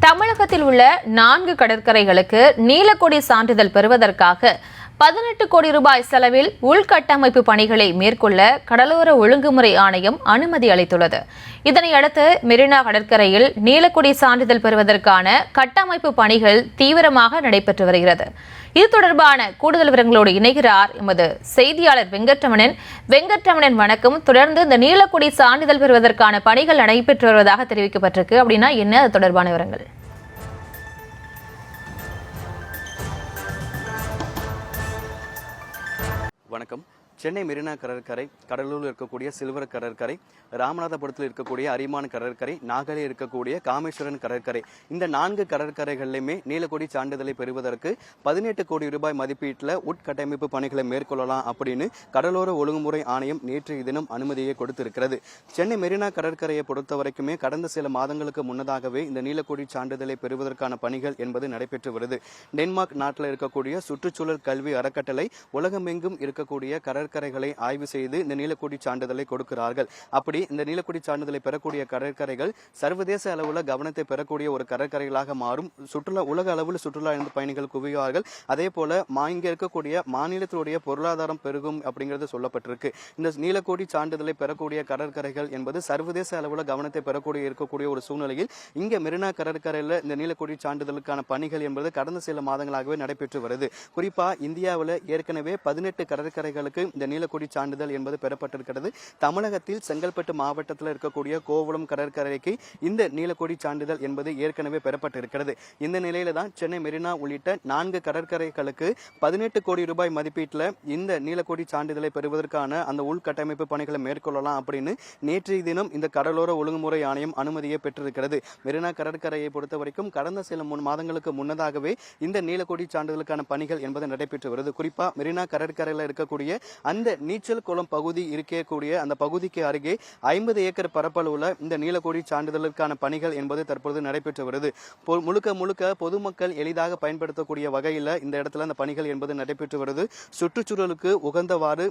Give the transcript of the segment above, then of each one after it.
தமிழகத்தில் உள்ள 4 கடற்கரைகளுக்கு நீலக்கொடி சான்றிதழ் பெறுவதற்காக 18 கோடி ரூபாய் செலவில் உள்கட்டமைப்பு பணிகளை மேற்கொள்ள கடலோர ஒழுங்குமுறை ஆணையம் அனுமதி அளித்துள்ளது. இதனையடுத்து மெரினா கடற்கரையில் நீலக்கொடி சான்றிதழ் பெறுவதற்கான கட்டமைப்பு பணிகள் தீவிரமாக நடைபெற்று வருகிறது. இது தொடர்பான கூடுதல் விவரங்களோடு இணைகிறார் எமது செய்தியாளர் வெங்கட்ரமணன். வணக்கம். தொடர்ந்து இந்த நீலக்கொடி சான்றிதழ் பெறுவதற்கான பணிகள் நடைபெற்று வருவதாக தெரிவிக்கப்பட்டிருக்கு. அப்படின்னா என்ன அது தொடர்பான விவரங்கள்? வணக்கம். சென்னை மெரினா கடற்கரை, கடலூரில் இருக்கக்கூடிய சில்வர் கடற்கரை, ராமநாதபுரத்தில் இருக்கக்கூடிய அரிமான் கடற்கரை, நாகையில் இருக்கக்கூடிய காமேஸ்வரன் கடற்கரை, இந்த 4 கடற்கரைகளிலுமே நீலக்கொடி சான்றிதழை பெறுவதற்கு 18 கோடி ரூபாய் மதிப்பீட்டில் உட்கட்டமைப்பு பணிகளை மேற்கொள்ளலாம் அப்படின்னு கடலோர ஒழுங்குமுறை ஆணையம் நேற்றைய தினம் அனுமதியை கொடுத்திருக்கிறது. சென்னை மெரினா கடற்கரையை பொறுத்த வரைக்குமே கடந்த சில மாதங்களுக்கு முன்னதாகவே இந்த நீலக்கொடி சான்றிதழை பெறுவதற்கான பணிகள் என்பது நடைபெற்று வருது. டென்மார்க் நாட்டில் இருக்கக்கூடிய சுற்றுச்சூழல் கல்வி அறக்கட்டளை உலகமெங்கும் இருக்கக்கூடிய கடற்கரைகளை ஆய்வு செய்து இந்த நீலக்கொடி சான்றிதழை கொடுக்கிறார்கள். அப்படி இந்த நீலக்கொடி சான்றிதழை பெறக்கூடிய கடற்கரைகள் சர்வதேச அளவில் கவனத்தை பெறக்கூடிய ஒரு கடற்கரைகளாக மாறும். உலக அளவில் சுற்றுலா பயணிகள் குவிவார்கள். அதே போல இங்க இருக்கக்கூடிய மாநிலத்தினுடைய பொருளாதாரம் பெருகும் அப்படிங்கிறது சொல்லப்பட்டிருக்கு. இந்த நீலக்கொடி சான்றிதழை பெறக்கூடிய கடற்கரைகள் என்பது சர்வதேச அளவில் கவனத்தை இருக்கக்கூடிய ஒரு சூழ்நிலையில் இங்க மெரினா கடற்கரையில் இந்த நீலக்கொடி சான்றிதழுக்கான பணிகள் என்பது கடந்த சில மாதங்களாகவே நடைபெற்று வருது. குறிப்பா இந்தியாவில் ஏற்கனவே 18 கடற்கரைகளுக்கு இந்த நீலக்கொடி சான்றிதழ் என்பது பெறப்பட்டிருக்கிறது. தமிழகத்தில் செங்கல்பட்டு மாவட்டத்தில் இருக்கக்கூடிய கோவளம் கடற்கரைக்கு இந்த நீலக்கொடி சான்றிதழ் என்பது ஏற்கனவே பெறப்பட்டிருக்கிறது. இந்த நிலையில தான் சென்னை மெரினா உள்ளிட்ட 4 கடற்கரைகளுக்கு 18 கோடி ரூபாய் மதிப்பீட்டில் இந்த நீலக்கொடி சான்றிதழை பெறுவதற்கான அந்த உள்கட்டமைப்பு பணிகளை மேற்கொள்ளலாம் அப்படின்னு நேற்றைய தினம் இந்த கடலோர ஒழுங்குமுறை ஆணையம் அனுமதியை பெற்றிருக்கிறது. மெரினா கடற்கரையை பொறுத்த வரைக்கும் கடந்த சில மாதங்களுக்கு முன்னதாகவே இந்த நீலக்கொடி சான்றிதழுக்கான பணிகள் என்பது நடைபெற்று வருது. குறிப்பா மெரினா கடற்கரையில் இருக்கக்கூடிய அந்த நீச்சல் குளம் பகுதி இருக்கக்கூடிய அந்த பகுதிக்கு அருகே 50 ஏக்கர் பரப்பளவுல இந்த நீலக்கொடி சான்றிதழுக்கான பணிகள் என்பது தற்பொழுது நடைபெற்று வருது. முழுக்க பொதுமக்கள் எளிதாக பயன்படுத்தக்கூடிய வகையில் இந்த இடத்துல அந்த பணிகள் என்பது நடைபெற்று வருது. சுற்றுச்சூழலுக்கு உகந்தவாறு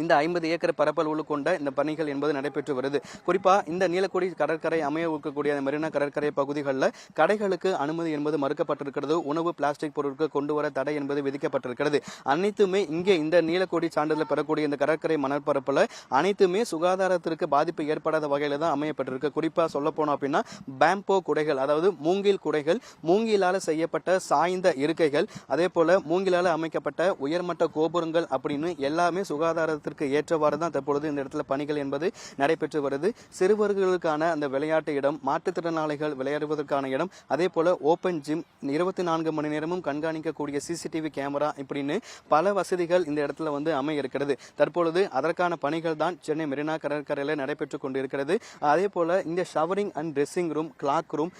இந்த 50 ஏக்கர் பரப்பளவு கொண்ட இந்த பணிகள் என்பது நடைபெற்று வருது. குறிப்பா இந்த நீலக்கொடி கடற்கரை அமைய இருக்கக்கூடிய மெரினா கடற்கரை பகுதிகளில் கடைகளுக்கு அனுமதி என்பது மறுக்கப்பட்டிருக்கிறது. உணவு பிளாஸ்டிக் பொருட்கள் கொண்டு வர தடை என்பது விதிக்கப்பட்டிருக்கிறது. அனைத்துமே இங்கே இந்த நீலக்கொடி சான்றிதழ் பெறக்கூடிய இந்த கடற்கரை மணற்பரப்புல அனைத்துமே சுகாதாரத்திற்கு பாதிப்பு ஏற்படாத வகையில தான் அமையப்பட்டிருக்கு. குறிப்பா சொல்ல போனோம் அப்படின்னா பேம்போ குடைகள், அதாவது மூங்கில் குடைகள், மூங்கிலால செய்யப்பட்ட சாய்ந்த இருக்கைகள், அதே போல மூங்கிலால அமைக்கப்பட்ட உயர்மட்ட கோபுரங்கள் அப்படின்னு எல்லாமே சுகாதார ஏற்றவாறு தான் தற்பொழுது இந்த இடத்துல பணிகள் என்பது நடைபெற்று வருது. சிறுவர்களுக்கான அந்த விளையாட்டு இடம், மாற்றுத்திறனாளிகள் விளையாடுவதற்கான இடம், அதே போல ஓபன் ஜிம், 24 மணி நேரமும் கண்காணிக்கக்கூடிய சிசிடிவி கேமரா இப்படின்னு பல வசதிகள் இந்த இடத்துல அமைய இருக்கிறது. தற்பொழுது அதற்கான பணிகள் தான் சென்னை மெரினா கடற்கரையில் நடைபெற்றுக் கொண்டிருக்கிறது. அதே போல இந்த showering and dressing room, cloak room,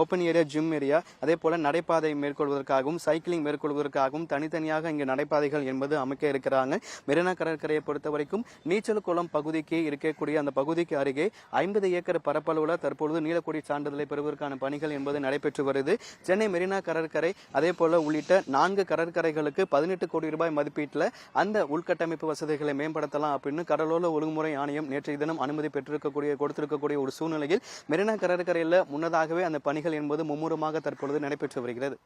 open area, gym area, அதே போல நடைபாதை மேற்கொள்வதற்காகவும் சைக்கிளிங் மேற்கொள்வதற்காகவும் தனித்தனியாக இங்கு நடைபாதைகள் என்பது அமைக்க இருக்கிறாங்க. மெரினா கடற்கரையை பொறுத்த வரைக்கும் நீச்சல் குளம் பகுதிக்கு இருக்கக்கூடிய அந்த பகுதிக்கு அருகே 50 ஏக்கர் பரப்பளவுல தற்பொழுது நீலக்கொடி சான்றிதழை பெறுவதற்கான பணிகள் என்பது நடைபெற்று வருது. சென்னை மெரினா கடற்கரை அதே போல உள்ளிட்ட 4 கடற்கரைகளுக்கு 18 கோடி ரூபாய் மதிப்பீட்டில் அந்த உள்கட்டமைப்பு வசதிகளை மேம்படுத்தலாம் அப்படின்னு கடலோர ஒழுங்குமுறை ஆணையம் நேற்றைய தினம் அனுமதி கொடுத்திருக்கக்கூடிய ஒரு சூழ்நிலையில் மெரினா கடற்கரையில் முன்னதாகவே அந்த பணிகள் என்பது மும்முரமாக தற்பொழுது நடைபெற்று வருகிறது.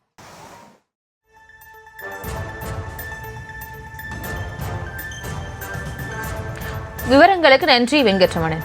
விவரங்களுக்கு நன்றி வெங்கட்ரமணன்.